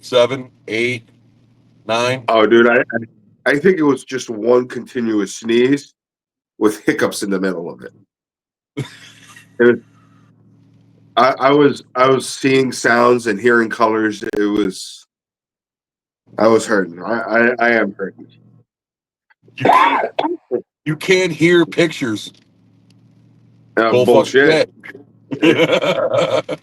7, 8, 9. Oh, dude, I think it was just one continuous sneeze with hiccups in the middle of it. It I was seeing sounds and hearing colors. I was hurting. I am hurting. You can't, you can't hear pictures. Bull fucking Bullshit. shit.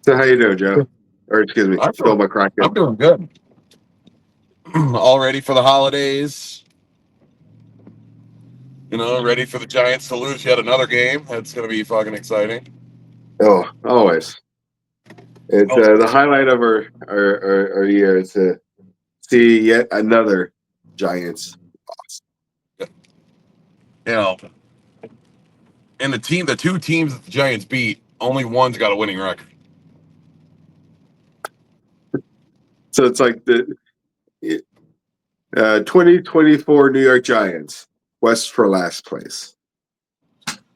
So how you doing, Joe? Or excuse me, I'm Phil doing, McCracken. I'm doing good. All ready for the holidays. Ready for the Giants to lose yet another game. That's going to be fucking exciting. Oh, always. It's Oh, the highlight of our year is to see yet another Giants. And the two teams that the Giants beat, only one's got a winning record. So it's like the 2024 New York Giants, West for last place.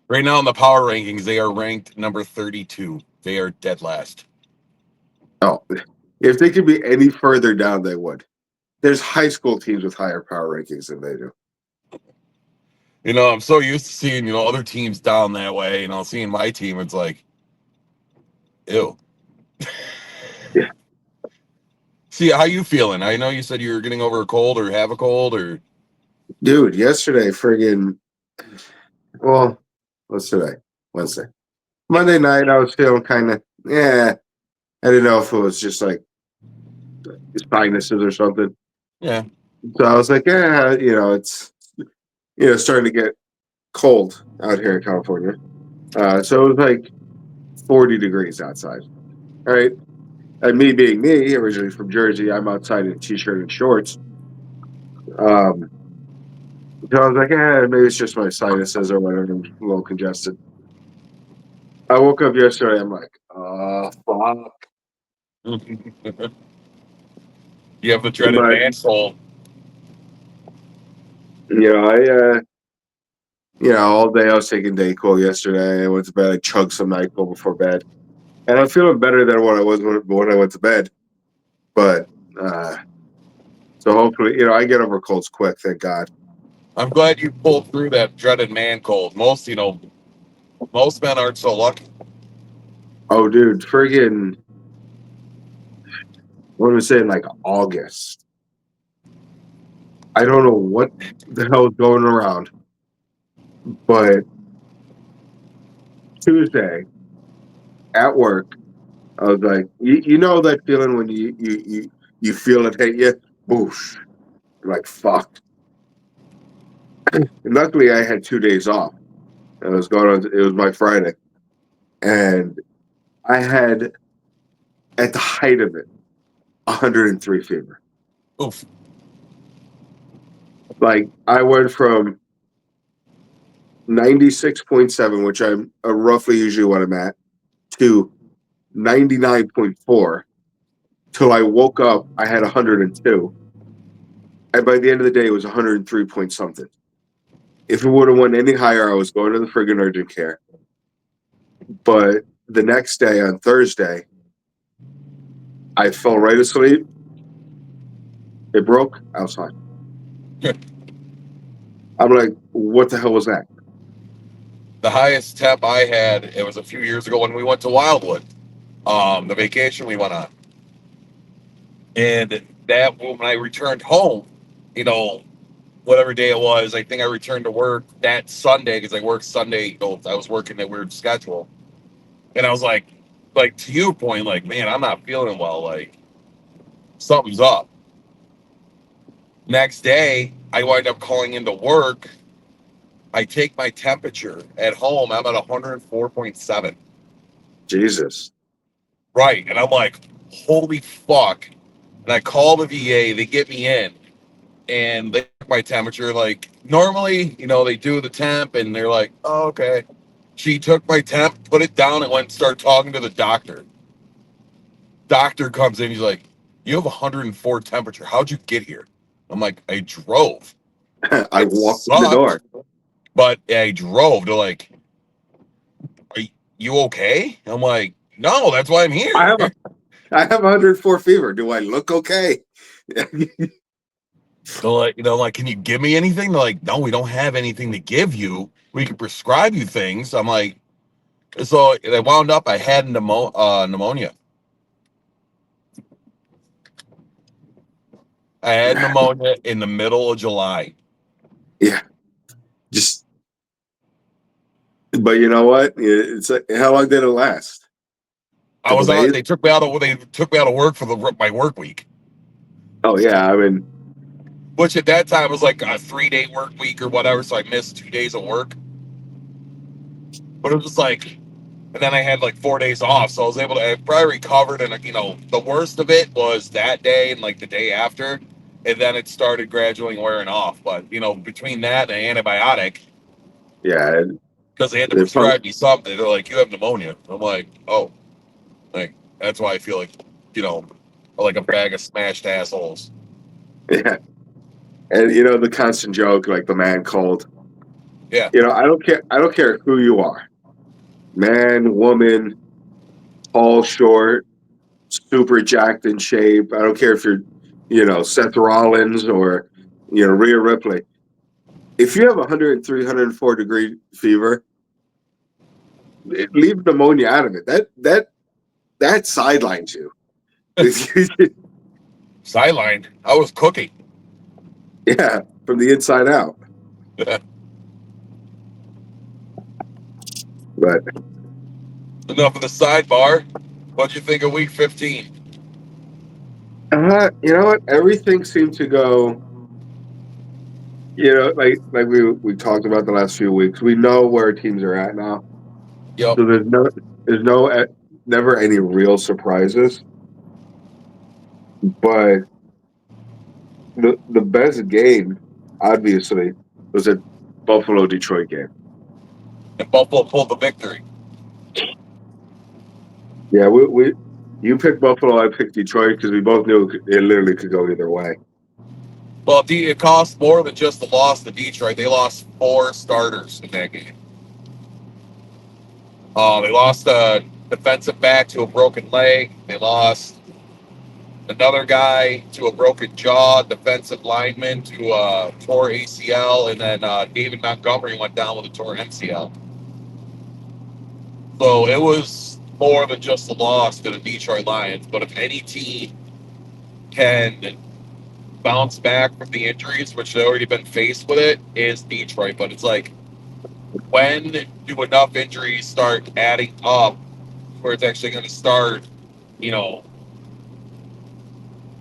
Right now in the power rankings, they are ranked number 32. They are dead last. Oh, if they could be any further down, they would. There's high school teams with higher power rankings than they do. I'm so used to seeing, other teams down that way, seeing my team, it's like, ew. Yeah. See, how you feeling? I know you said you were getting over a cold or have a cold or... Dude, yesterday, well, what's today? Wednesday. Monday night, I was feeling kind of, I didn't know if it was just like sinuses or something. Yeah. So I was like, it's, starting to get cold out here in California. So it was like 40 degrees outside. All right. And me being me, originally from Jersey, I'm outside in a t-shirt and shorts. So I was like, maybe it's just my sinuses or whatever. I'm a little congested. I woke up yesterday. I'm like, fuck. You have the dreaded But, man soul. all day I was taking Dayquil yesterday. I went to bed. I chugged some NyQuil before bed. And I'm feeling better than what I was when I went to bed. But, so hopefully, I get over colds quick, thank God. I'm glad you pulled through that dreaded man cold. Most men aren't so lucky. Oh, dude, friggin', what am I saying, like August. I don't know what the hell is going around, but Tuesday at work, I was like, you know that feeling when you feel it hit you? Boosh. You're like, fuck. And luckily, I had 2 days off. And it was my Friday. And I had, at the height of it, 103 fever. Oof. Like, I went from 96.7, which I'm roughly usually what I'm at, to 99.4 till I woke up. I had 102. And by the end of the day, it was 103 point something. If it would have went any higher, I was going to the friggin' urgent care. But the next day, on Thursday, I fell right asleep. It broke. I was fine. I'm like, what the hell was that? The highest temp I had, it was a few years ago when we went to Wildwood, the vacation we went on. And that, when I returned home, whatever day it was, I think I returned to work that Sunday because I worked Sunday. I was working a weird schedule. And I was like to your point, like, man, I'm not feeling well. Like, something's up. Next day, I wind up calling into work. I take my temperature at home. I'm at 104.7. Jesus. Right. And I'm like, holy fuck. And I call the VA. They get me in. And they took my temperature. Like, normally, they do the temp. And they're like, oh, okay. She took my temp, put it down, and went and started talking to the doctor. Doctor comes in. He's like, you have 104 temperature. How'd you get here? I'm like, I drove. I It walked in the door. sucked. But I drove. They're like, are you okay? I'm like, No, that's why I'm here. I have 104 fever. Do I look okay? So like, like, can you give me anything? They're like, no, we don't have anything to give you. We can prescribe you things. I'm like, so they wound up. I had pneumonia. I had pneumonia in the middle of July. Yeah, just. But you know what? It's like, how long did it last? I Couple was on. days. They took me out of. They took me out of work for my work week, Oh yeah, I mean, which at that time was like a 3-day work week or whatever. So I missed 2 days of work. But it was just like, and then I had like 4 days off, so I was able to. I probably recovered, and the worst of it was that day and like the day after, and then it started gradually wearing off. But between that and antibiotic, yeah, because they had to it probably, prescribe me something, they're like, "You have pneumonia." I'm like, "Oh, like that's why I feel like a bag of smashed assholes." yeah. And the constant joke, like the man cold. Yeah, I don't care. I don't care who you are, man, woman, tall, short, super jacked in shape. I don't care if you're, Seth Rollins or, Rhea Ripley. If you have 103, 104-degree fever, leave pneumonia out of it. That sidelines you. sidelined. I was cooking. Yeah, from the inside out. But Enough of the sidebar. What'd you think of week 15? you know what? Everything seemed to go. Like we talked about the last few weeks. We know where teams are at now, Yep. so there's never any real surprises. But the best game, obviously, was a Buffalo Detroit game. And Buffalo pulled the victory. Yeah, we you picked Buffalo, I picked Detroit because we both knew it literally could go either way. Well, it cost more than just the loss to Detroit. They lost 4 starters in that game. They lost a defensive back to a broken leg. They lost another guy to a broken jaw, defensive lineman to a tore ACL, and then David Montgomery went down with a torn MCL. So it was more than just a loss to the Detroit Lions. But if any team can bounce back from the injuries, which they've already been faced with it, is Detroit. But it's like, when do enough injuries start adding up where it's actually going to start, you know,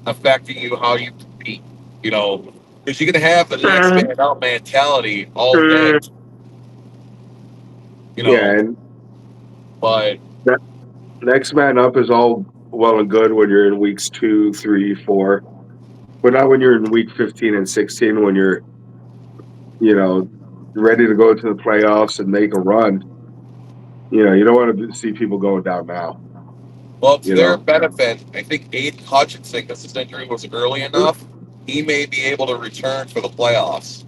affecting you how you compete? Because you're going to have the next man out mentality all day, Yeah, and but that next man up is all well and good when you're in weeks 2, 3, 4, but not when you're in week 15 and 16 when you're, you know, ready to go to the playoffs and make a run. You don't want to see people going down now. well, to You their know, benefit, I think Aiden Hutchinson, because his injury was early enough, he may be able to return for the playoffs.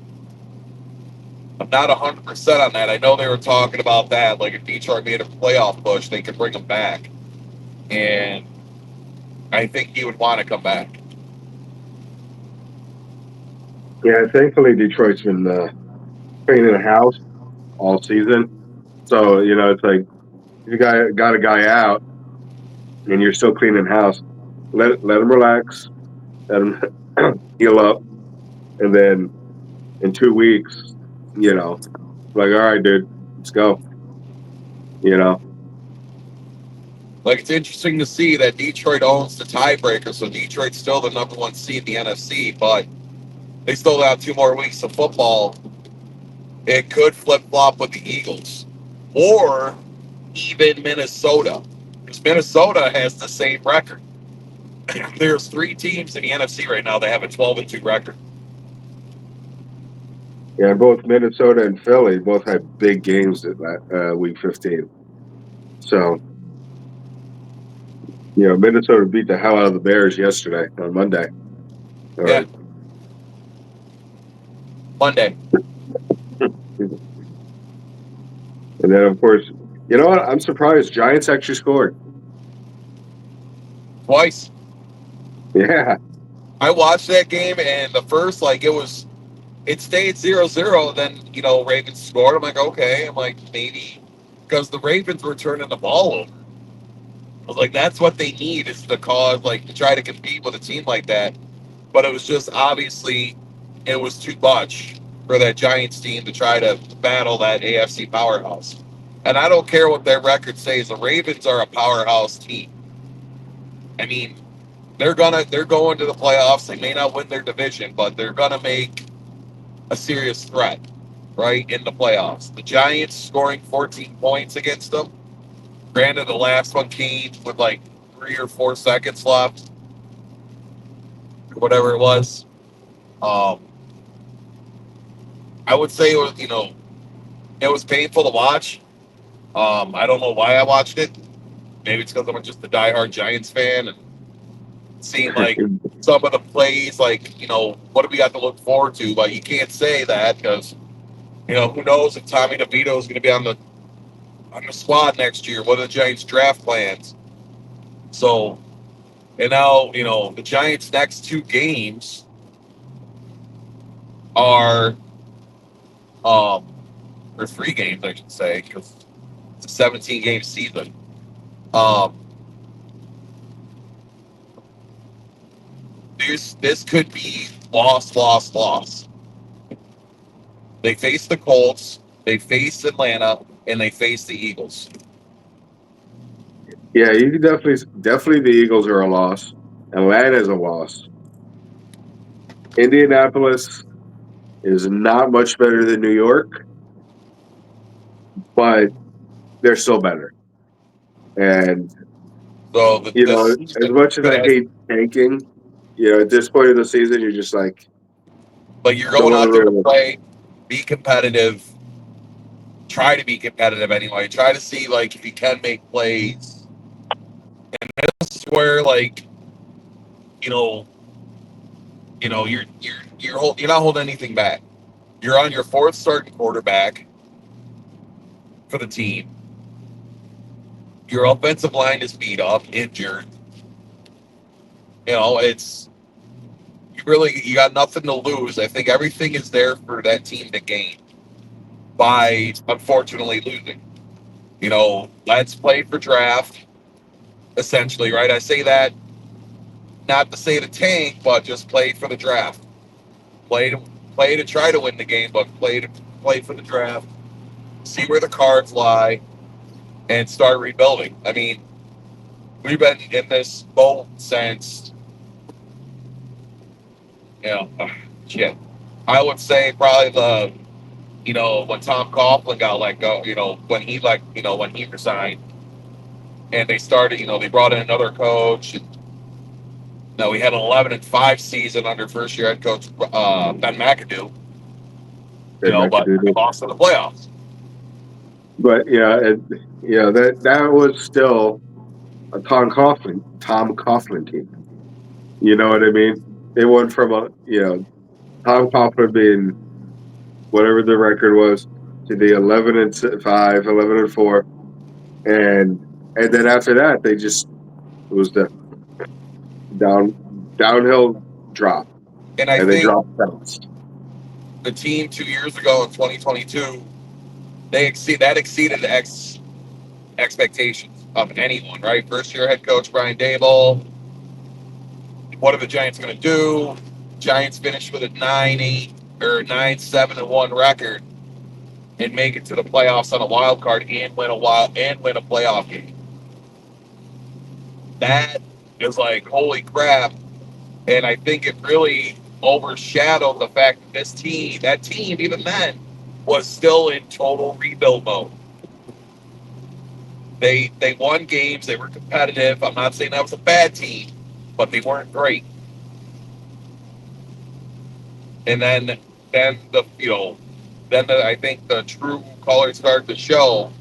I'm not 100% on that. I know they were talking about that. Like, if Detroit made a playoff push, they could bring him back. And I think he would want to come back. yeah. Thankfully, Detroit's been cleaning the house all season, so it's like if you got a guy out and you're still cleaning house, let him relax, let him heal up, and then in 2 weeks, like, all right, dude, let's go. You know, Like, it's interesting to see that Detroit owns the tiebreaker, so Detroit's still the number 1 seed in the NFC, but they still have 2 more weeks of football. It could flip-flop with the Eagles. Or even Minnesota. Because Minnesota has the same record. There's 3 teams in the NFC right now that have a 12-2 record. yeah, both Minnesota and Philly both had big games at week 15. So, Minnesota beat the hell out of the Bears yesterday on Monday. Yeah. Monday. And then, of course, you know what? I'm surprised Giants actually scored. twice. Yeah. I watched that game, and the first, like, it stayed 0-0. Then, Ravens scored. I'm like, okay. I'm like, maybe because the Ravens were turning the ball over. I was like, that's what they need is to cause, like, to try to compete with a team like that. But it was just obviously, it was too much for that Giants team to try to battle that AFC powerhouse. And I don't care what their record says. The Ravens are a powerhouse team. I mean, they're going to the playoffs. They may not win their division, but they're gonna make a serious threat, right, in the playoffs. The Giants scoring 14 points against them. Granted, the last one came with like 3 or 4 seconds left, whatever it was. Um, I would say it was painful to watch. I don't know why I watched it. Maybe it's because I'm just a diehard Giants fan and seeing like some of the plays, like what do we got to look forward to? But you can't say that because who knows if Tommy DeVito is going to be on the squad next year? What are the Giants' draft plans? So, and now the Giants' next 2 games are or 3 games, I should say, because it's a 17-game season. This could be loss. They face the Colts, they face Atlanta, and they face the Eagles. Yeah, you can definitely the Eagles are a loss. Atlanta's a loss. Indianapolis is not much better than New York, but they're still better. And So this as much as could I have, hate tanking, at this point in the season, you're just like, but you're don't going want to out there to ruin it. play, be competitive, try to be competitive anyway. Try to see like if you can make plays. And this is where like you know you're not holding anything back. You're on your 4th starting quarterback for the team. Your offensive line is beat up, injured. It's you got nothing to lose. I think everything is there for that team to gain by unfortunately losing. Let's play for draft, essentially, right? I say that not to say the tank, but just play for the draft. Play to play to try to win the game, but play for the draft. See where the cards lie, and start rebuilding. I mean, we've been in this boat since shit. I would say probably when Tom Coughlin got let go, when he resigned, and they started, they brought in another coach. And, we had an 11-5 season under first year head coach Ben McAdoo. But we lost in the playoffs. But that was still a Tom Coughlin team. You know what I mean? They went from Tom Coughlin being whatever the record was to the 11-5, 11-4, and then after that it was the downhill drop, And I and they think dropped fast. the team 2 years ago in 2022, exceeded expectations of anyone, right? First year head coach Brian Daboll. What are the Giants going to do? Giants finish with a 9-8 or 9-7-1 record and make it to the playoffs on a wild card and win a playoff game. That is like holy crap, and I think it really overshadowed the fact that that team, even then, was still in total rebuild mode. They won games. They were competitive. I'm not saying that was a bad team, but they weren't great. And then I think the true colors start to show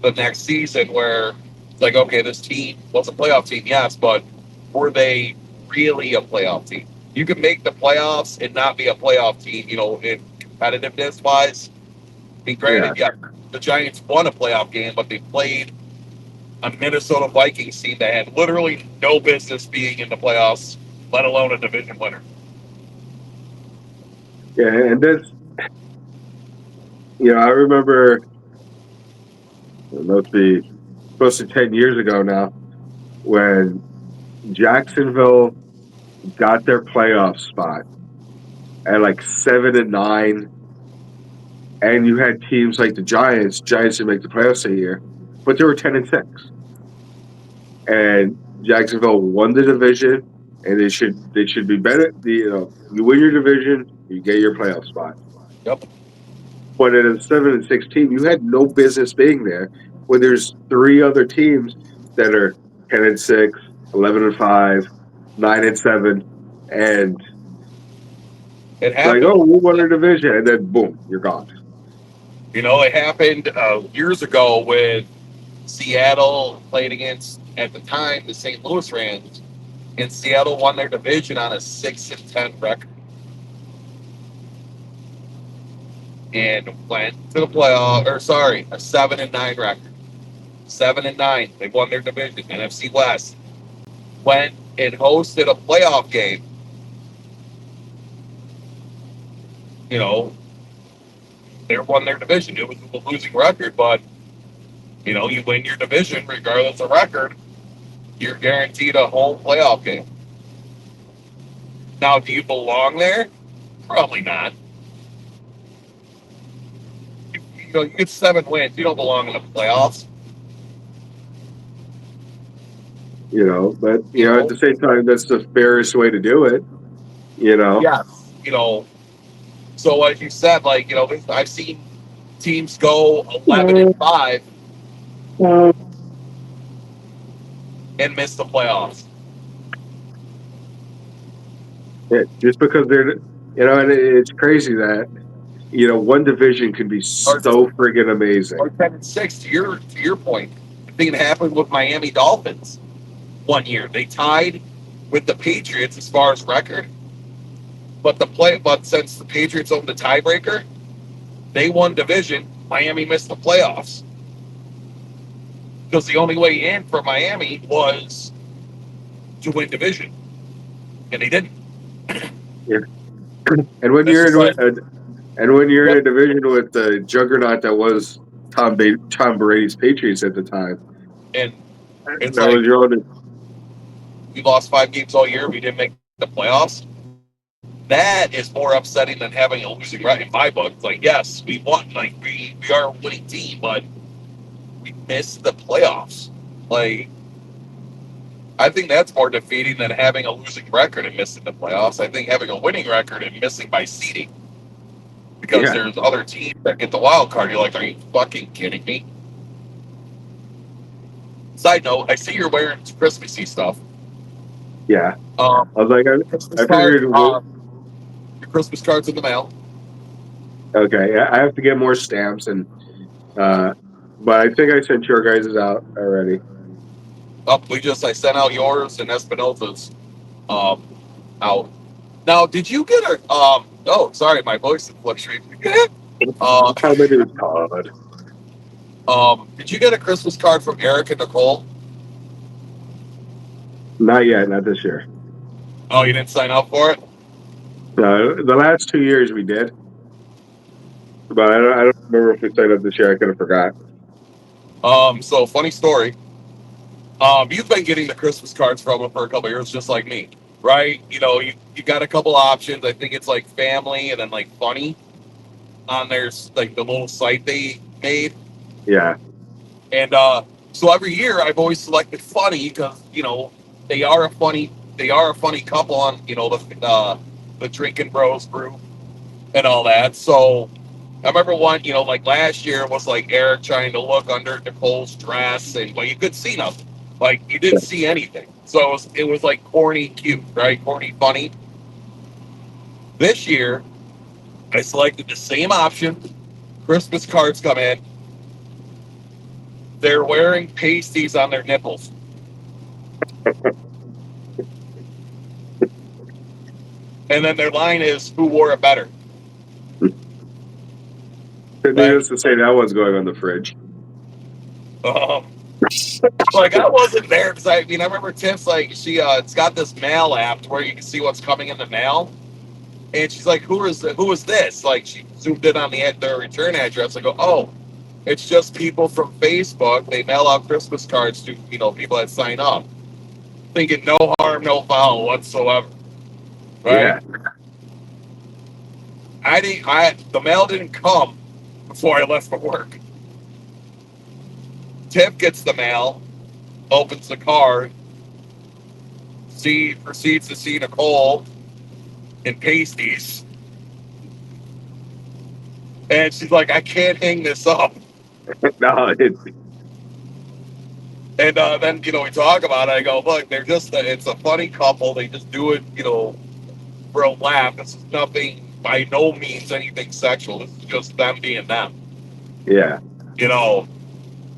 the next season where it's like, okay, this team was a playoff team, yes, but were they really a playoff team? You can make the playoffs and not be a playoff team, in competitiveness wise. I mean, granted, the Giants won a playoff game, but they played a Minnesota Vikings team that had literally no business being in the playoffs, let alone a division winner. Yeah, and this, I remember it must be close to 10 years ago now when Jacksonville got their playoff spot at like 7-9, and you had teams like the Giants. Giants didn't make the playoffs that year, but they were 10-6, and Jacksonville won the division, and they should be better. You win your division, you get your playoff spot. Yep. But at a 7-6 team, you had no business being there. When there's three other teams that are 10-6, 11-5, 9-7, and It like, happened. oh, we won our division, and then boom, you're gone. It happened years ago with Seattle played against, at the time, the St. Louis Rams, and Seattle won their division on a 6-10 record and went to the playoff. Or sorry, a 7-9 record. 7-9. They won their division, NFC West. Went and hosted a playoff game. They won their division. It was a losing record, but you win your division regardless of record. You're guaranteed a home playoff game. Now, do you belong there? Probably not. You get 7 wins. You don't belong in the playoffs. But at the same time, that's the fairest way to do it. Yes. So as you said, I've seen teams go 11-5 and miss the playoffs. Just because they're, and it's crazy that one division can be so friggin' amazing. Or 10-6 to your point. I think it happened with Miami Dolphins one year. They tied with the Patriots as far as record, but since the Patriots owned the tiebreaker, they won division. Miami missed the playoffs because the only way in for Miami was to win division, and they didn't. Yeah. And when you're in a division with the juggernaut that was Tom Brady's Patriots at the time, and it's that was your own. We lost 5 games all year. We didn't make the playoffs. That is more upsetting than having a losing record in my book. Like, yes, we won. Like, we are a winning team, but we missed the playoffs. Like, I think that's more defeating than having a losing record and missing the playoffs. I think having a winning record and missing by seeding, because there's other teams that get the wild card. You're like, are you fucking kidding me? Side note, I see you're wearing Christmassy stuff. Yeah. I was like, I figured. Your Christmas cards in the mail. Okay, I have to get more stamps, but I think I sent your guys' out already. I sent out yours and Espinosa's out. Now, did you get a oh, sorry, my voice is fluctuating. How many is Todd? Did you get a Christmas card from Eric and Nicole? Not yet, not this year. Oh, you didn't sign up for it? The last 2 years we did, but I don't remember if we signed up this year. I kind of forgot. So funny story. You've been getting the Christmas cards from them for a couple of years, just like me, right? You got a couple options. I think it's like family and then like funny on their like the little site they made. Yeah. And so every year I've always selected funny because they are a funny couple on the Drinking Bros group and all that. So I remember one, like last year was like Eric trying to look under Nicole's dress, and you could see nothing. Like you didn't see anything. So it was like corny cute, right? Corny funny. This year I selected the same option. Christmas cards come in. They're wearing pasties on their nipples. And then their line is, who wore it better? Needless to say, that one's going on the fridge. Like I wasn't there because I remember Tiff's like it's got this mail app to where you can see what's coming in the mail, and she's like, who is this? Like she zoomed in on their return address. I go, oh, it's just people from Facebook. They mail out Christmas cards to people that sign up, thinking no harm, no foul whatsoever. Right? Yeah. The mail didn't come before I left for work. Tiff gets the mail, opens the card, proceeds to see Nicole in pasties, and she's like, "I can't hang this up." No, And then we talk about it. I go, "Look, it's a funny couple. They just do it, for a laugh. This is nothing, by no means anything sexual. This is just them being them." yeah.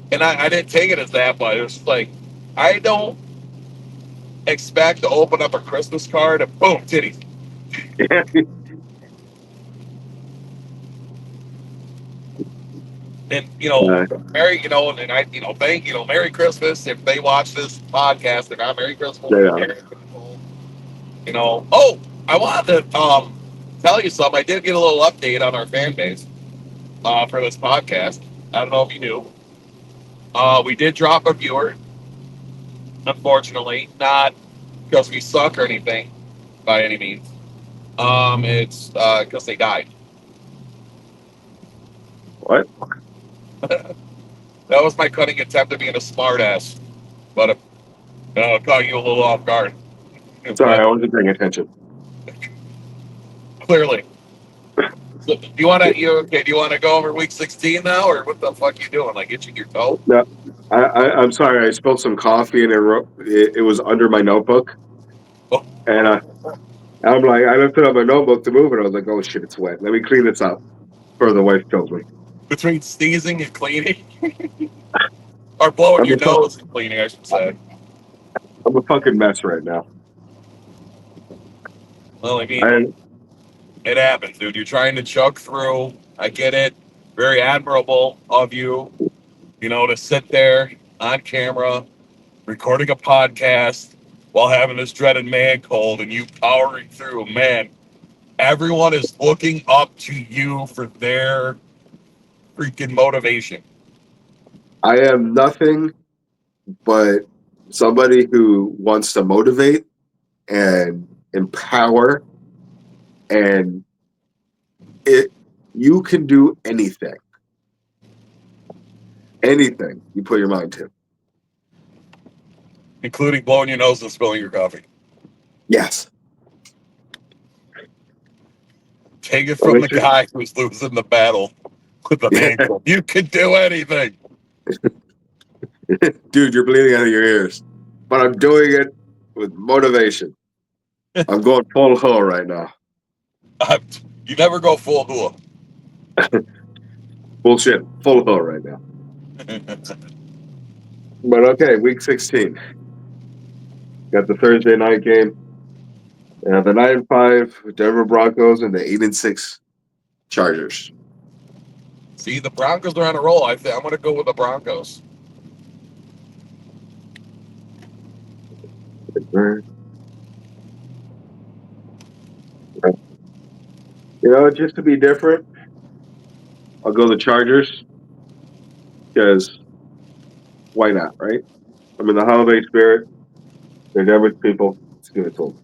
And I didn't take it as that, but it was like, I don't expect to open up a Christmas card and boom, titties. And Merry, and I, Merry Christmas if they watch this podcast. They're not Merry Christmas. Oh, I wanted to tell you something. I did get a little update on our fan base for this podcast. I don't know if you knew. We did drop a viewer. Unfortunately, not because we suck or anything by any means. It's because they died. What? That was my cutting attempt at being a smartass, but it caught you a little off guard. Sorry, I wasn't paying attention. Clearly. So, do you want to go over week 16 now, or what the fuck you doing? Like itching your toe? No, I'm sorry. I spilled some coffee and it was under my notebook, and I'm like, I lifted up my notebook to move it. I was like, oh shit, it's wet. Let me clean this up. Before the wife kills me. Between sneezing and cleaning, or blowing your nose and cleaning, I should say. I'm a fucking mess right now. Well, it happens, dude. You're trying to chug through. I get it. Very admirable of you, to sit there on camera, recording a podcast while having this dreaded man cold and you powering through. Man, everyone is looking up to you for their freaking motivation. I am nothing but somebody who wants to motivate and empower, and you can do anything you put your mind to, including blowing your nose and spilling your coffee. Yes. Take it from the guy who's losing the battle with the ankle. You can do anything. Dude, you're bleeding out of your ears, but I'm doing it with motivation. I'm going full hull right now. You never go full hula. Bullshit. Full hull right now. But okay, week 16. Got the Thursday night game. The 9-5 Denver Broncos and the 8-6 Chargers. See, the Broncos are on a roll. I'm going to go with the Broncos. Just to be different, I'll go the Chargers, because why not, right? I'm in the holiday spirit. They're Denver's people. Let's give it to them.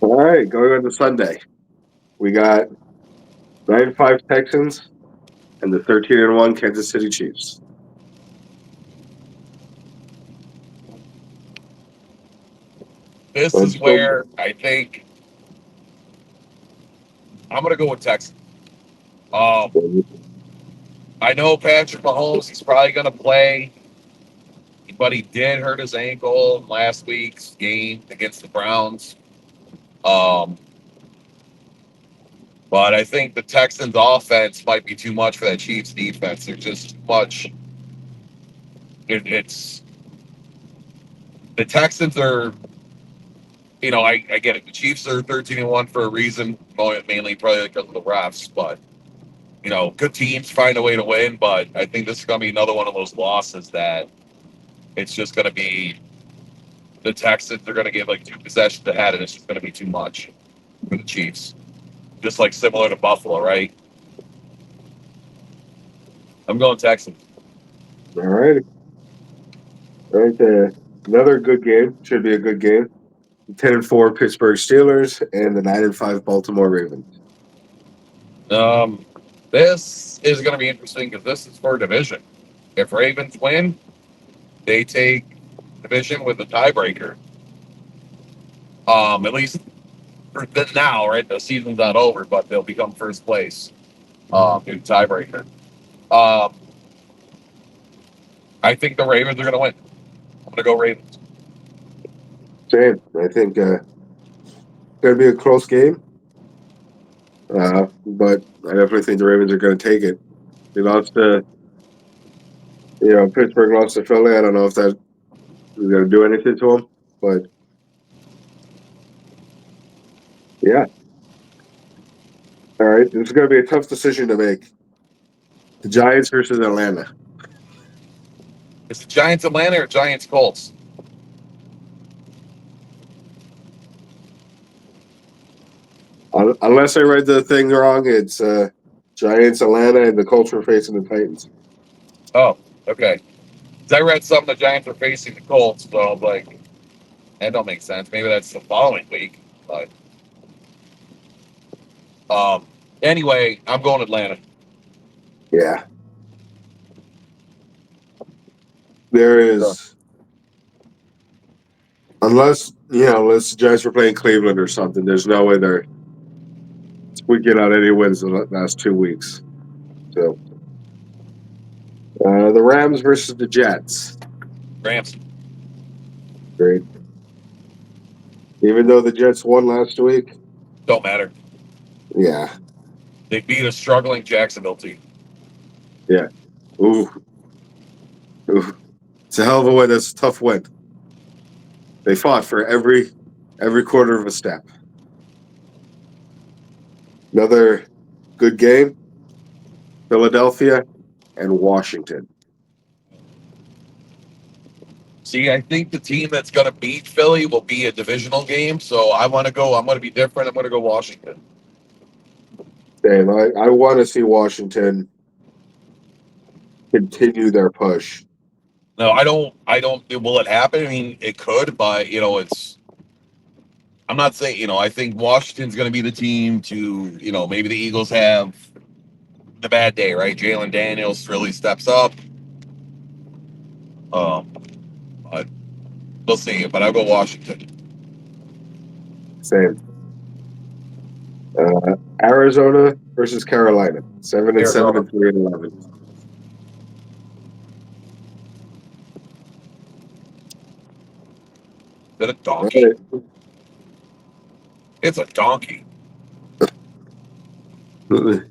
All right, going on to Sunday. We got 9-5 Texans and the 13-1 Kansas City Chiefs. This is where I think I'm going to go with Texans. I know Patrick Mahomes, he's probably going to play, but he did hurt his ankle in last week's game against the Browns. But I think the Texans' offense might be too much for that Chiefs' defense. They're just too much. It's the Texans are, I get it. The Chiefs are 13-1 for a reason, mainly probably because of the refs. But good teams find a way to win, but I think this is going to be another one of those losses that it's just going to be the Texans. They're going to give like 2 possessions ahead, and it's just going to be too much for the Chiefs. Just like similar to Buffalo, right? I'm going Texans. All right. All right. Another good game. Should be a good game. 10-4 Pittsburgh Steelers and the 9-5 Baltimore Ravens. This is going to be interesting because this is for a division. If Ravens win, they take division with the tiebreaker. At least for now, right? The season's not over, but they'll become first place. In tiebreaker. I think the Ravens are going to win. I'm going to go Ravens. Same. I think it's going to be a close game. But I definitely think the Ravens are going to take it. They lost to, Pittsburgh lost to Philly. I don't know if that is going to do anything to them, but yeah. All right. This is going to be a tough decision to make. The Giants versus Atlanta. Is the Giants Atlanta or Giants Colts? Unless I read the thing wrong, it's Giants Atlanta and the Colts are facing the Titans. Oh, okay. I read something the Giants are facing the Colts, so I'm like, that don't make sense. Maybe that's the following week. But anyway, I'm going Atlanta. Yeah. There is, unless the Giants were playing Cleveland or something, there's no way they're squeaking out any wins in the last 2 weeks. So, the Rams versus the Jets. Rams. Great. Even though the Jets won last week. Don't matter. Yeah. They beat a struggling Jacksonville team. Yeah. Ooh. It's a hell of a win. That's a tough win. They fought for every quarter of a step. Another good game. Philadelphia and Washington. See, I think the team that's going to beat Philly will be a divisional game. So I'm going to be different. I'm going to go Washington. Damn, I want to see Washington continue their push. No, I don't. Will it happen? I mean, it could, but it's. I'm not saying. I think Washington's going to be the team to. Maybe the Eagles have the bad day, right? Jalen Daniels really steps up. But we'll see. But I'll go Washington. Same. Arizona versus Carolina. 7-7 and 3-11. Is that a donkey? Right. It's a donkey.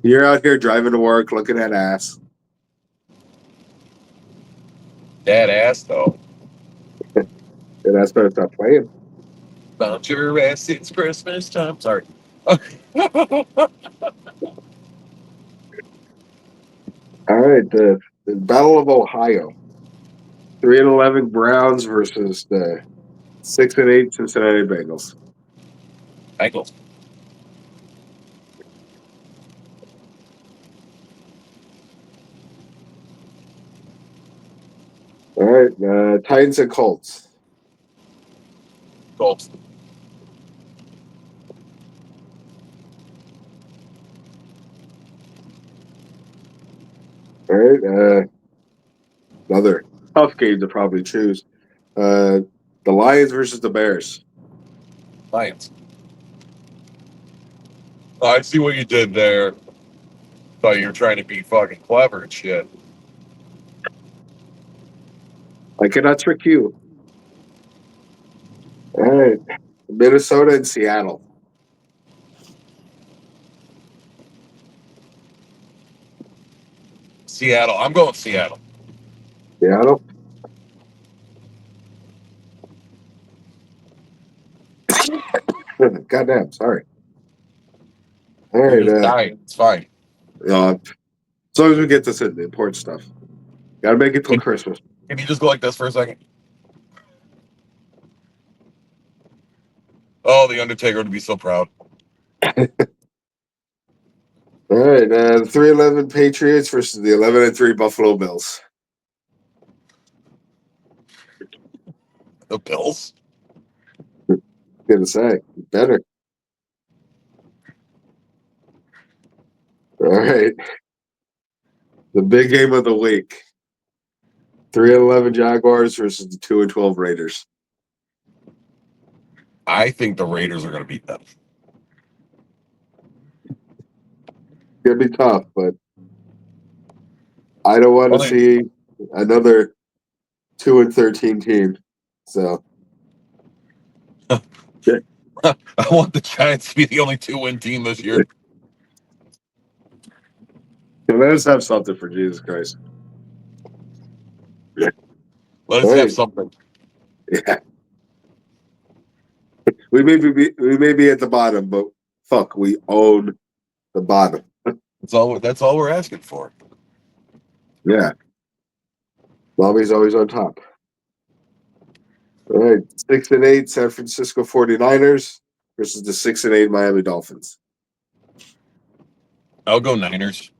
You're out here driving to work, looking at ass. That ass, though. And that's better stop playing. Bounce your ass, it's Christmas time. Sorry. All right, the Battle of Ohio. 3-11 Browns versus the 6-8 Cincinnati Bengals. Bengals. All right, Titans and Colts. Colts. All right, another tough game to probably choose. The Lions versus the Bears. Lions. Oh, I see what you did there. Thought you were trying to be fucking clever and shit. I cannot trick you. All right, Minnesota and Seattle. Seattle. I'm going Seattle. Seattle. Goddamn, sorry. All You're just right, dying. It's fine. As long as we get this in, the important stuff. Gotta make it till Christmas. Can you just go like this for a second? Oh, the Undertaker would be so proud. All right, the 3-11 Patriots versus the 11-3 Buffalo Bills. The Bills. Gonna say better. All right, the big game of the week: 3-11 Jaguars versus the 2-12 Raiders. I think the Raiders are going to beat them. Gonna be tough, but I don't want to see another 2-13 team. So I want the Giants to be the only 2-win team this year. let us have something for Jesus Christ. Let us have something. Yeah. We may be at the bottom, but fuck, we own the bottom. That's all we're asking for. Yeah. Mommy's always on top. All right. 6-8 San Francisco 49ers versus the 6-8 Miami Dolphins. I'll go Niners.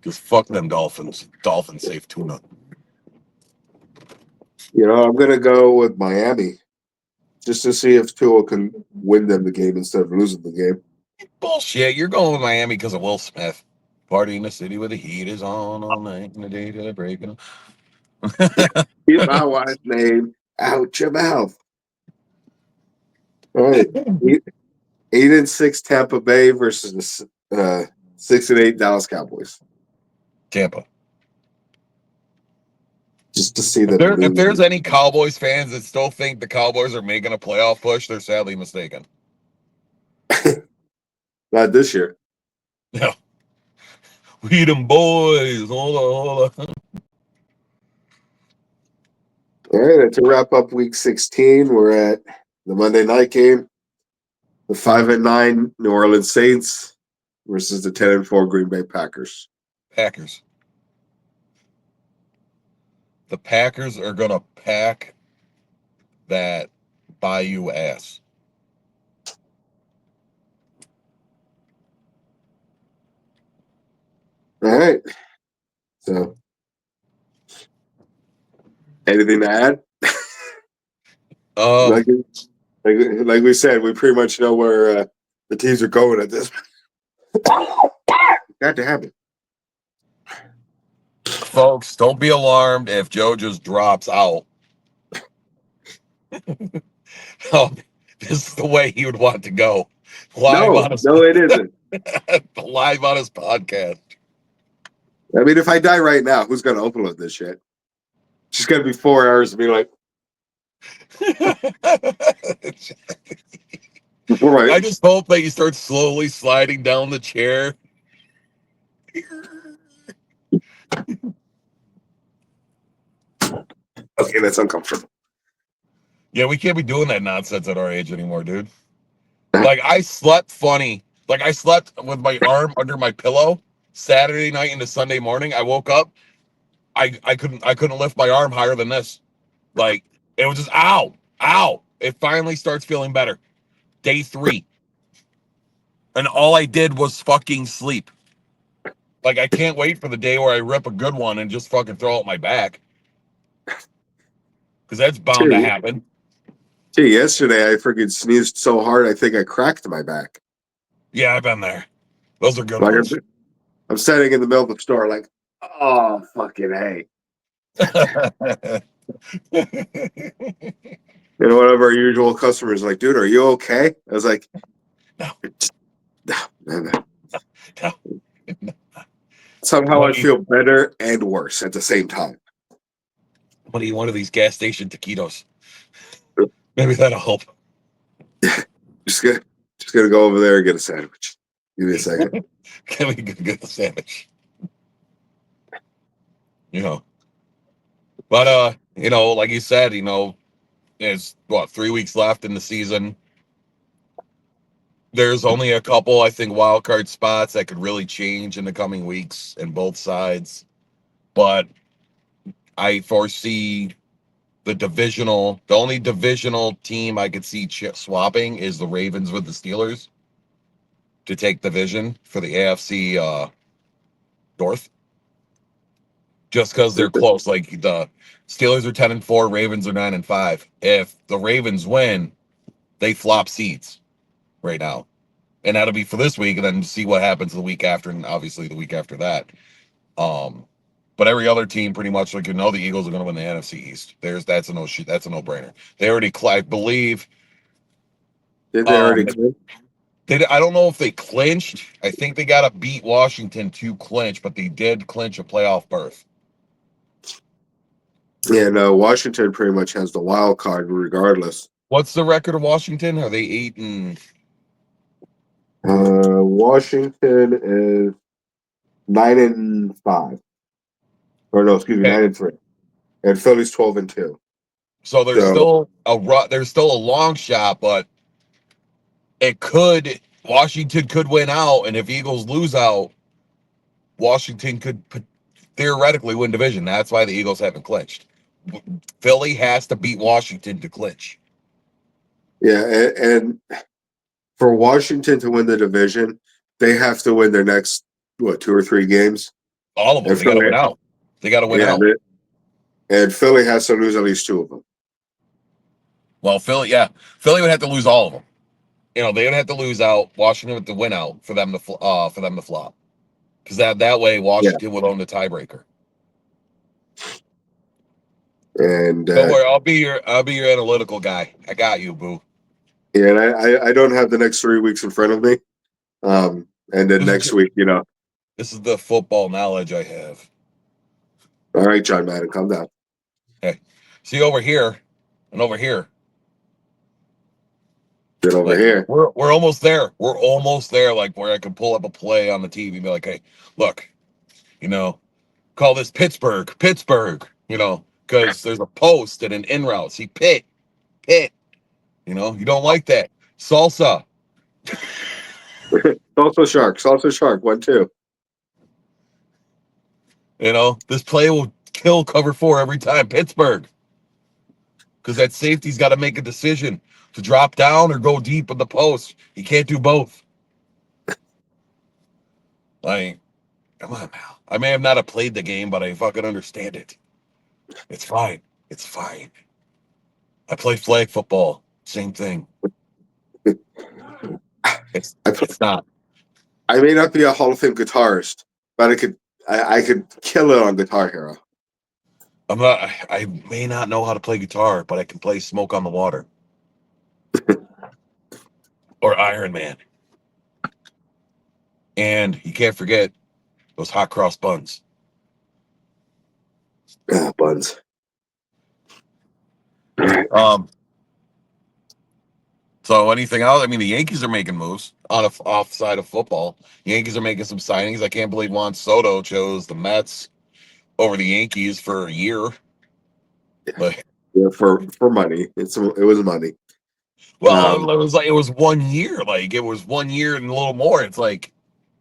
Because fuck them Dolphins. Dolphins save tuna. I'm gonna go with Miami. Just to see if Tua can win them the game instead of losing the game. Bullshit. You're going with Miami because of Will Smith. Party in the city where the heat is on all night and the day till breaking. Keep my wife's name out your mouth. All right. 8-6 Tampa Bay versus the 6-8 Dallas Cowboys. Tampa. Just to see them. If there's any Cowboys fans that still think the Cowboys are making a playoff push, they're sadly mistaken. Not this year. No. We them boys. Hold on. All right, and to wrap up week 16, we're at the Monday night game. The 5-9 New Orleans Saints versus the 10-4 Green Bay Packers. Packers. The Packers are going to pack that Bayou ass. All right. So, anything to add? Like we said, we pretty much know where the teams are going at this. Got to have it. Folks, don't be alarmed if Joe just drops out. Oh, this is the way he would want to go. No, it isn't. Live on his podcast. I mean, if I die right now, who's going to upload this shit? It's just going to be 4 hours to be like. I just hope that you start slowly sliding down the chair. Okay, that's uncomfortable. Yeah, we can't be doing that nonsense at our age anymore, dude. Like, I slept funny. Like, I slept with my arm under my pillow Saturday night into Sunday morning. I woke up. I couldn't lift my arm higher than this. Like, it was just ow. It finally starts feeling better. Day 3. And all I did was fucking sleep. Like, I can't wait for the day where I rip a good one and just fucking throw out my back. Because that's bound to happen. Gee, yesterday I freaking sneezed so hard I think I cracked my back. Yeah, I've been there. Those are good ones. I'm standing in the middle of the store like, oh, fucking hey. One of our usual customers like, dude, are you okay? I was like, no. Somehow I feel better and worse at the same time. What do you want of these gas station taquitos? Maybe that'll help. Just gonna go over there and get a sandwich. Give me a second. Can we get the sandwich? But like you said, there's 3 weeks left in the season. There's only a couple, I think, wild card spots that could really change in the coming weeks in both sides. But I foresee the only divisional team I could see swapping is the Ravens with the Steelers to take division for the AFC North, just because they're close. Like the Steelers are 10-4, Ravens are 9-5. If the Ravens win, they flop seeds right now, and that'll be for this week, and then see what happens the week after, and obviously the week after that. But every other team, pretty much, like the Eagles are going to win the NFC East. That's a no brainer. They already, I believe. Did they already clinch? I don't know if they clinched. I think they got to beat Washington to clinch, but they did clinch a playoff berth. Yeah, no, Washington pretty much has the wild card regardless. What's the record of Washington? Are they 8 and? Washington is 9-5, or no, excuse me, Okay. 9-3, and Philly's 12-2. So there's still a long shot, but Washington could win out, and if Eagles lose out, Washington could theoretically win division. That's why the Eagles haven't clinched. Philly has to beat Washington to clinch. Yeah, and for Washington to win the division, they have to win their next 2 or 3 games. All of them. They got to win out. They got to win out. And Philly has to lose at least 2 of them. Well, Philly would have to lose all of them. They would have to lose out. Washington would have to win out for them to flop, because that way Washington would own the tiebreaker. And don't worry, I'll be your analytical guy. I got you, boo. Yeah, and I don't have the next 3 weeks in front of me. And then next week, this is the football knowledge I have. All right, John Madden, calm down. Hey, see over here and over here. Get over here. We're almost there. We're almost there. Like where I can pull up a play on the TV and be like, hey, look, call this Pittsburgh, because there's a post and an in route. See, Pitt. You don't like that. Salsa. Salsa Shark, 1-2. This play will kill cover 4 every time. Pittsburgh. Because that safety's got to make a decision to drop down or go deep in the post. He can't do both. Like, come on now. I may have not have played the game, but I fucking understand it. It's fine. It's fine. I play flag football. Same thing. It's not. I may not be a Hall of Fame guitarist, but I could kill it on Guitar Hero. I may not know how to play guitar, but I can play Smoke on the Water. Or Iron Man. And you can't forget those hot cross buns. Buns. So anything else? I mean, the Yankees are making moves off side of football. Yankees are making some signings. I can't believe Juan Soto chose the Mets over the Yankees for a year. But for money. It was money. Well, it was 1 year. Like it was 1 year and a little more. It's like,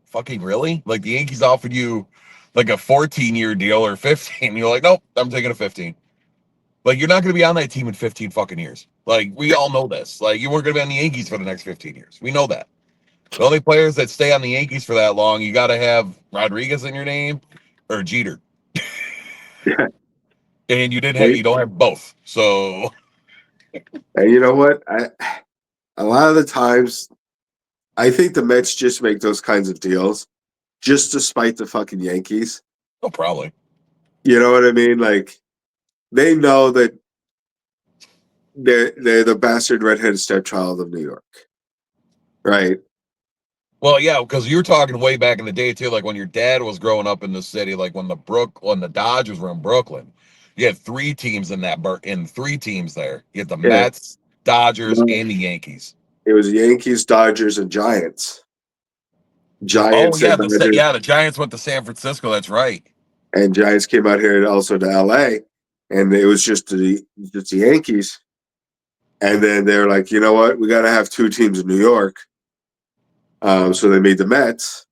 fucking really? Like the Yankees offered you like a 14-year deal or 15. You're like, nope, I'm taking a 15. Like you're not going to be on that team in 15 fucking years. Like we all know this. Like you weren't going to be on the Yankees for the next 15 years. We know that. The only players that stay on the Yankees for that long, you got to have Rodriguez in your name or Jeter. Yeah. And you don't have both. So. And you know what? A lot of the times, I think the Mets just make those kinds of deals just to spite the fucking Yankees. Oh, probably. You know what I mean? Like, they know that they're the bastard redheaded stepchild of New York. Right? Well, yeah, because you're talking way back in the day, too, like when your dad was growing up in the city, like when the Dodgers were in Brooklyn. You had 3 teams in 3 teams there. You had the Mets, Dodgers, and the Yankees. It was Yankees, Dodgers, and Giants. Giants. Oh, yeah, the Giants went to San Francisco. That's right. And Giants came out here also to LA, and it was just the Yankees. And then they're like, you know what? We got to have 2 teams in New York. So they made the Mets.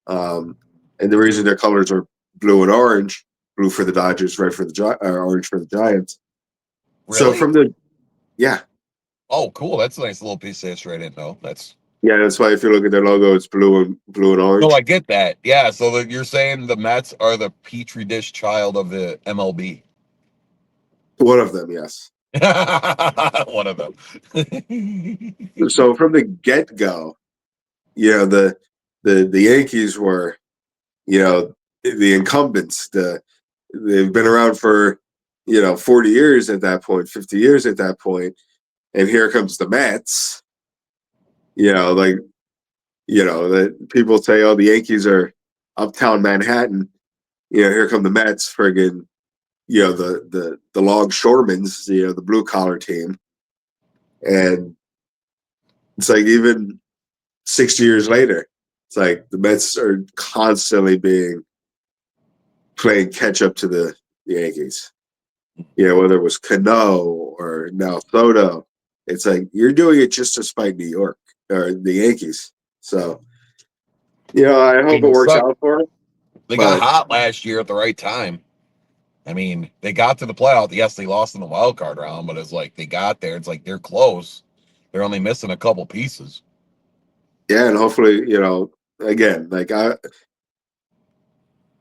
And the reason their colors are blue and orange, blue for the Dodgers, red for the orange for the Giants. So Really? from the yeah, Oh, cool. That's a nice little piece of history I didn't know. That's yeah, that's why if you look at their logo, it's blue and no, I orange. get that. Yeah, so you're saying the Mets are the petri dish child of the MLB. One of them, yes. One of them. So from the get go, you know the Yankees were, you know, the incumbents. They've been around for 40 years at that point, 50 years at that point, and here comes the Mets. Like that people say, oh, the Yankees are uptown Manhattan. Here come the Mets, friggin', the longshoremen's, the blue collar team, and it's like even 60 years later, it's like the Mets are constantly playing catch up to the Yankees. Whether it was Cano or now Soto, it's like you're doing it just to spite New York or the Yankees. So, I hope it works out for them. They got hot last year at the right time. I mean, they got to the playoff. Yes, they lost in the wild card round, but it's like they got there. It's like they're close. They're only missing a couple pieces. Yeah, and hopefully, again, like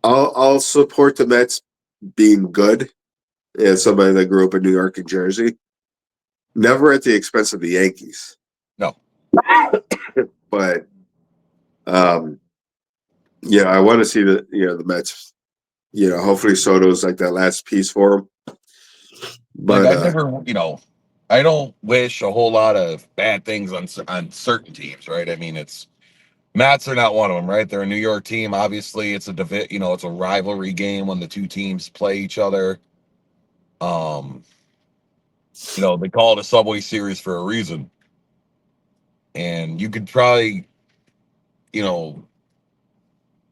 I'll support the Mets being good as somebody that grew up in New York and Jersey. Never at the expense of the Yankees. No. But I want to see the Mets. Hopefully Soto's like that last piece for him. But like I never, I don't wish a whole lot of bad things on certain teams, right? I mean, Mets are not one of them, right? They're a New York team. Obviously, it's a rivalry game when the two teams play each other. They call it a Subway Series for a reason. And you could probably,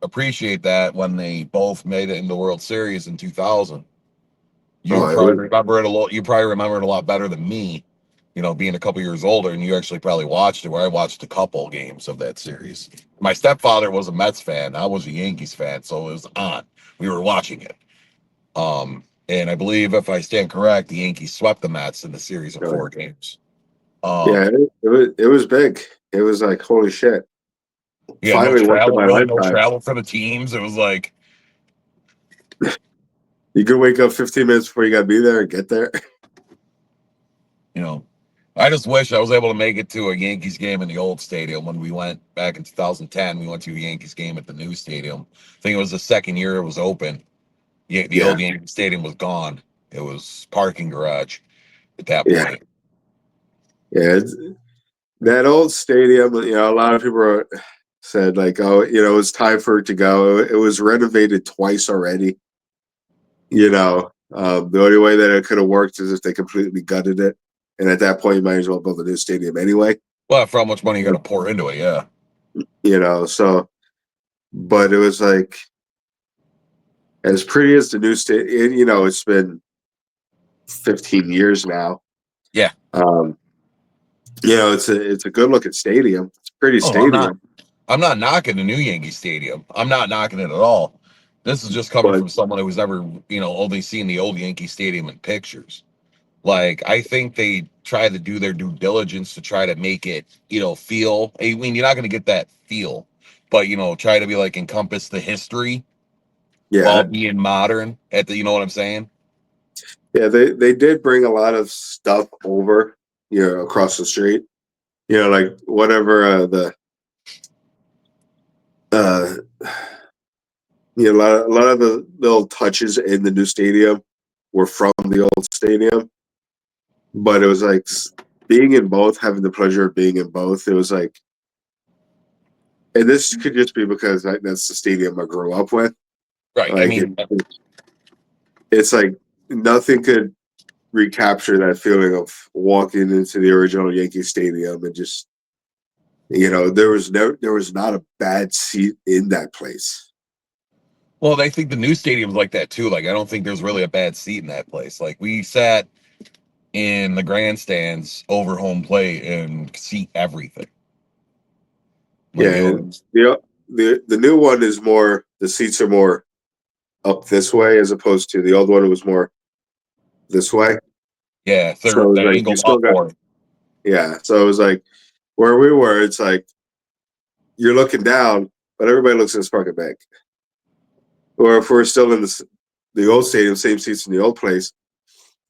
appreciate that when they both made it in the World Series in 2000. You probably remember it a lot. You probably remember it a lot better than me, being a couple years older, and you actually probably watched it. Where I watched a couple games of that series. My stepfather was a Mets fan. I was a Yankees fan, so it was on. We were watching it. And I believe, if I stand correct, the Yankees swept the Mets in the series of 4 games. Yeah, it was big. It was like, holy shit. Yeah, Finally, once in my lifetime. No travel for the teams. It was like you could wake up 15 minutes before you got to be there and get there. I just wish I was able to make it to a Yankees game in the old stadium when we went back in 2010. We went to a Yankees game at the new stadium. I think it was the second year it was open. The old Yankee Stadium was gone. It was parking garage at that point. Yeah, that old stadium. A lot of people said like, oh, it's time for it to go. It was renovated twice already. The only way that it could have worked is if they completely gutted it, and at that point, you might as well build a new stadium anyway. Well, for how much money you're going to pour into it, yeah. So, but it was like as pretty as the new stadium. It's been 15 years now. Yeah. It's a good looking stadium. It's a pretty stadium. I'm not knocking the new Yankee Stadium. I'm not knocking it at all. This is just coming from someone who's never, only seen the old Yankee Stadium in pictures. Like, I think they try to do their due diligence to try to make it, feel. I mean, you're not going to get that feel, but try to be like encompass the history while being modern. You know what I'm saying? Yeah, they did bring a lot of stuff over, across the street. Like whatever a lot of the little touches in the new stadium were from the old stadium. But it was like being in both, having the pleasure of being in both. It was like, and this could just be because that's the stadium I grew up with. Right. Like, I mean, it's like nothing could recapture that feeling of walking into the original Yankee Stadium and just, there was not a bad seat in that place. Well, I think the new stadium's like that too. Like, I don't think there's really a bad seat in that place. Like, we sat in the grandstands over home plate and see everything. Like it Yeah, was, the new one is more. The seats are more up this way as opposed to the old one. It was more this way. yeah, So they're it was the like you angled still up got more. yeah. So it was like where we were. It's like you're looking down, but everybody looks in this fucking bank. Or if we're still in the old stadium, same seats in the old place,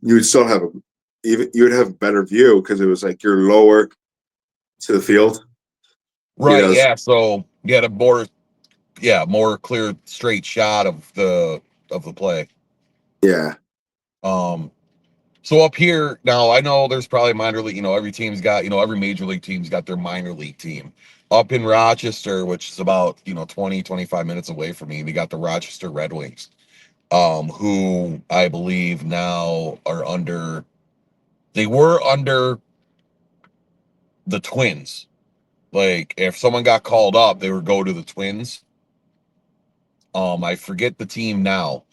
you would still have you would have a better view because it was like you're lower to the field. You Right, know, yeah. So you had a more clear, straight shot of the play. yeah, Um, so up here now, I know there's probably minor league. Every team's got every major league team's got their minor league team. Up in Rochester, which is about 20-25 minutes away from me, we got the Rochester Red Wings, who I believe now are under. They were under the Twins. Like if someone got called up, they would go to the Twins. I forget the team now.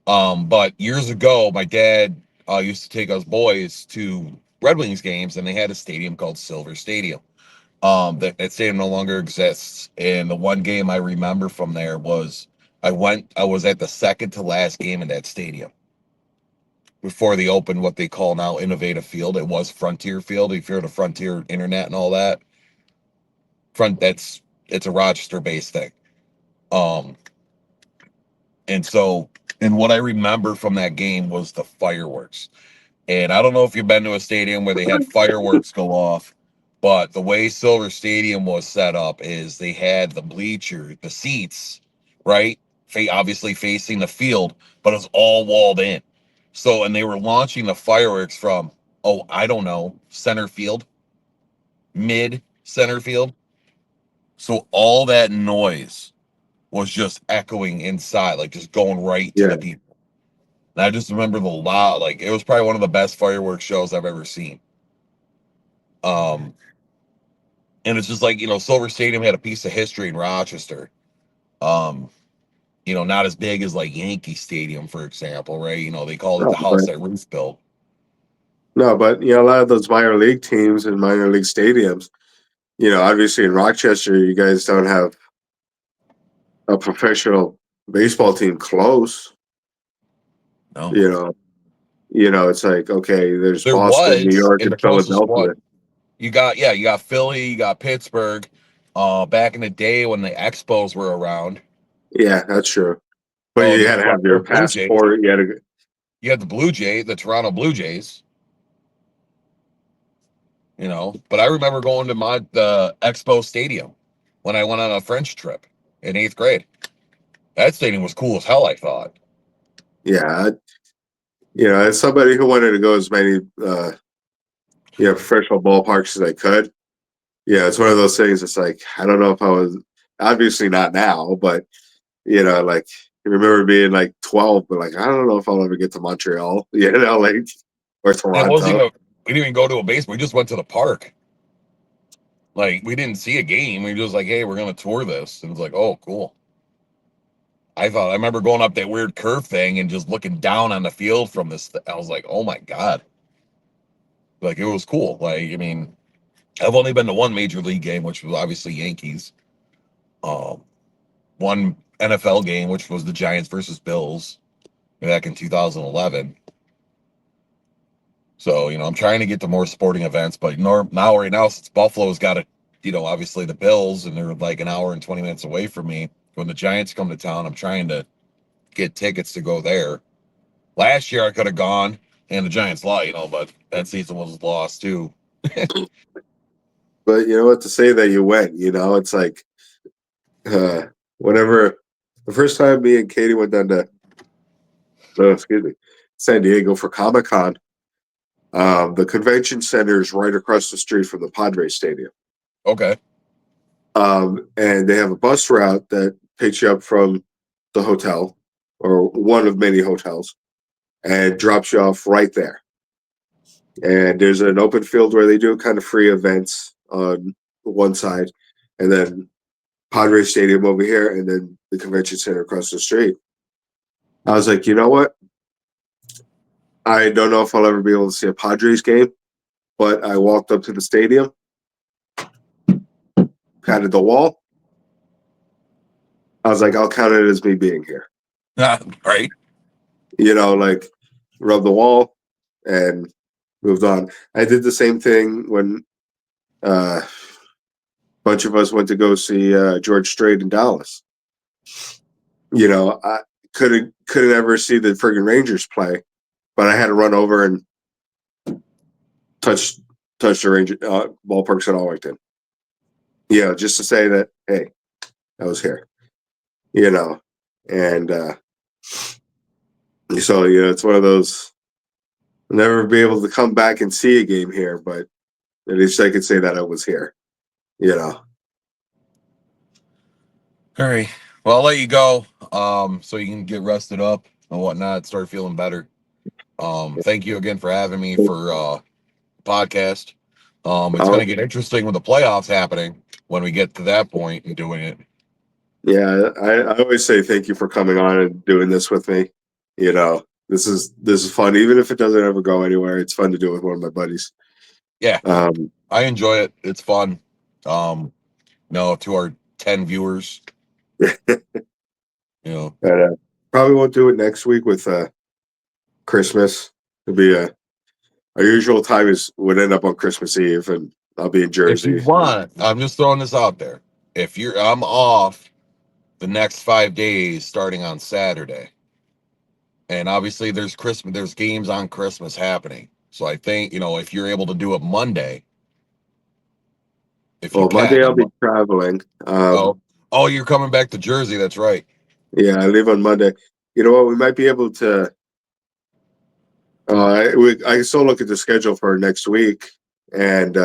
But years ago, my dad used to take us boys to Red Wings games, and they had a stadium called Silver Stadium. That stadium no longer exists. And the one game I remember from there was I was at the second to last game in that stadium before they opened what they call now Innovative Field. It was Frontier Field. If you're at a Frontier Internet and all that, it's a Rochester based thing. Um, and so, and what I remember from that game was the fireworks. And I don't know if you've been to a stadium where they had fireworks go off, but the way Silver Stadium was set up is they had the seats, right? Obviously facing the field, but it's all walled in. So, and they were launching the fireworks from, oh, I don't know, center field, mid center field. So all that noise was just echoing inside, like just going right to yeah. the people. And I just remember the loud, like it was probably one of the best fireworks shows I've ever seen. Um, and it's just like, Silver Stadium had a piece of history in Rochester. Um, not as big as like Yankee Stadium, for example, right? They called it No, the house but that Ruth built. no, but a lot of those minor league teams and minor league stadiums. Obviously in Rochester, you guys don't have a professional baseball team close. No, You know, it's like okay, there's there Boston, New was, York, and and the closest Philadelphia. one. You got Philly, you got Pittsburgh. Back in the day when the Expos were around. Yeah, that's true. But Oh, you the had to have your Blue Jays. passport. You had to, You had the Toronto Blue Jays. But I remember going to the Expo Stadium when I went on a French trip in 8th grade. That stadium was cool as hell, I thought. yeah. As somebody who wanted to go as many, professional ballparks as I could. Yeah, it's one of those things. It's like I don't know if I was obviously not now, but like I remember being like 12, but like I don't know if I'll ever get to Montreal, like or And it wasn't Toronto. even we didn't even go to a baseball. We just went to the park. Like we didn't see a game. We were just like, hey, we're gonna tour this. And it's like, oh, cool. I remember going up that weird curve thing and just looking down on the field from this. I was like, oh my God. Like it was cool. Like, I mean, I've only been to one major league game, which was obviously Yankees. Um, one NFL game, which was the Giants versus Bills back in 2011. So, I'm trying to get to more sporting events, but right now, since Buffalo's got obviously the Bills, and they're like an hour and 20 minutes away from me. When the Giants come to town, I'm trying to get tickets to go there. Last year I could have gone, and the Giants lost, but that season was lost too. But you know what to say that you went. It's like whenever the first time me and Katie went down to excuse me, San Diego for Comic Con. The convention center is right across the street from the Padres Stadium. Okay. And they have a bus route that picks you up from the hotel or one of many hotels and drops you off right there. And there's an open field where they do kind of free events on one side, and then Padres Stadium over here, and then the convention center across the street. I was like, you know what? I don't know if I'll ever be able to see a Padres game, but I walked up to the stadium, patted the wall, I was like, I'll count it as me being here. Right? Like rub the wall and moved on. I did the same thing when a bunch of us went to go see George Strait in Dallas. I couldn't ever see the friggin' Rangers play, but I had to run over and touch the Ranger ballparks at Arlington. Just to say that, hey, I was here. And so it's one of those. I'll never be able to come back and see a game here, but at least I could say that I was here. All right. Well, I'll let you go. So you can get rested up and whatnot, start feeling better. Thank you again for having me for podcast. It's gonna get interesting with the playoffs happening when we get to that point and doing it. Yeah, I always say thank you for coming on and doing this with me. This is fun, even if it doesn't ever go anywhere. It's fun to do it with one of my buddies. Yeah, I enjoy it. It's fun. To our 10 viewers, But, probably won't do it next week with Christmas. It'll be our usual time would end up on Christmas Eve, and I'll be in Jersey. If you want, I'm just throwing this out there. I'm off the next 5 days starting on Saturday. And obviously there's games on Christmas happening. So I think, if you're able to do it Monday. Monday I'll be traveling. You're coming back to Jersey. That's right. Yeah, I leave on Monday. You know what? We might be able to. I can still look at the schedule for next week, and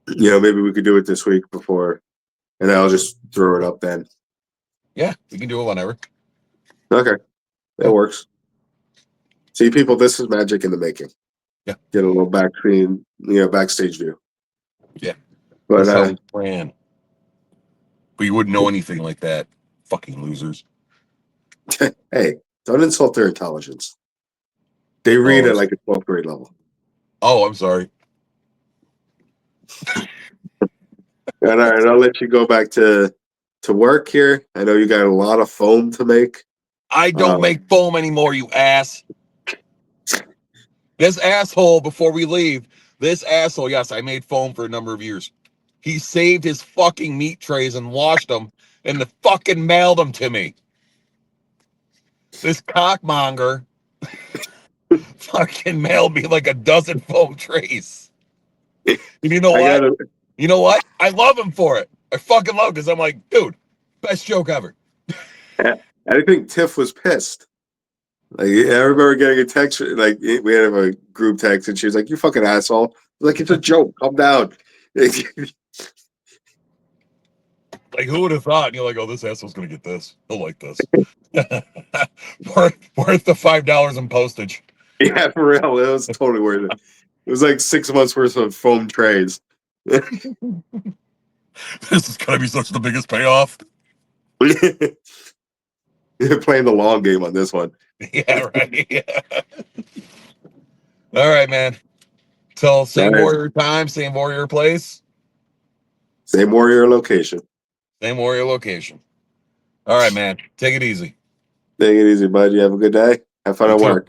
maybe we could do it this week before, and I'll just throw it up then. Yeah, we can do it whenever. Okay, that works. See, people, this is magic in the making. Yeah, get a little backstage view. Yeah, but that's how we plan. But you wouldn't know anything like that, fucking losers. Hey, don't insult their intelligence. They read at like a 12th grade level. Oh, I'm sorry. All right, I'll let you go back to work here. I know you got a lot of foam to make. I don't make foam anymore, you ass. This asshole, before we leave, yes, I made foam for a number of years. He saved his fucking meat trays and washed them and fucking mailed them to me. This cockmonger fucking mailed me like a dozen foam trays. And you know what? You know what? I love him for it. I fucking love it because I'm like, dude, best joke ever. I think Tiff was pissed. Like, I remember getting a text, like, we had a group text, and she was like, you fucking asshole. Like, it's a joke. Calm down. Like, who would have thought? And you're like, oh, this asshole's going to get this. He'll like this. worth the $5 in postage. Yeah, for real. It was totally worth it. It was like 6 months worth of foam trays. This is going to be such the biggest payoff. You're playing the long game on this one. Yeah, right. Yeah. All right, man. So, same warrior time, same warrior place. Same warrior location. Same warrior location. All right, man. Take it easy. Take it easy, bud. You have a good day. Have fun at work.